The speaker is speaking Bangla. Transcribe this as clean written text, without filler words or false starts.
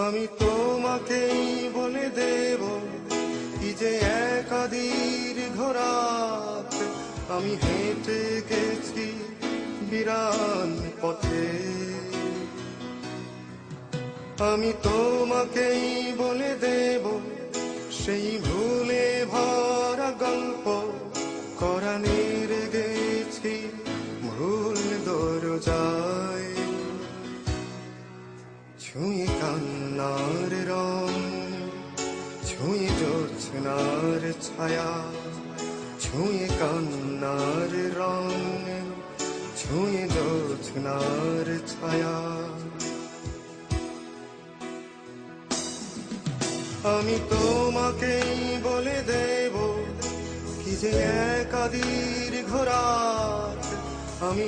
আমি তোমাকেই বলে দেব কি যে একা দীর্ঘ রাত আমি হেঁটে গেছি বিরান পথে। আমি তোমাকেই বলে দেব সেই ভুলে ভরা গল্প কোরানের গেছি ভুল দরজায়। ছুঁয়ে কান্নার রং, ছুঁয়ে জ্যোৎস্নার ছায়া, ছুঁয়ে কান্নার রং, ছুঁয়ে জ্যোৎস্নার ছায়া। আমি তোমাকেই বলে দেব কি যে একা দীর্ঘ রাত আমি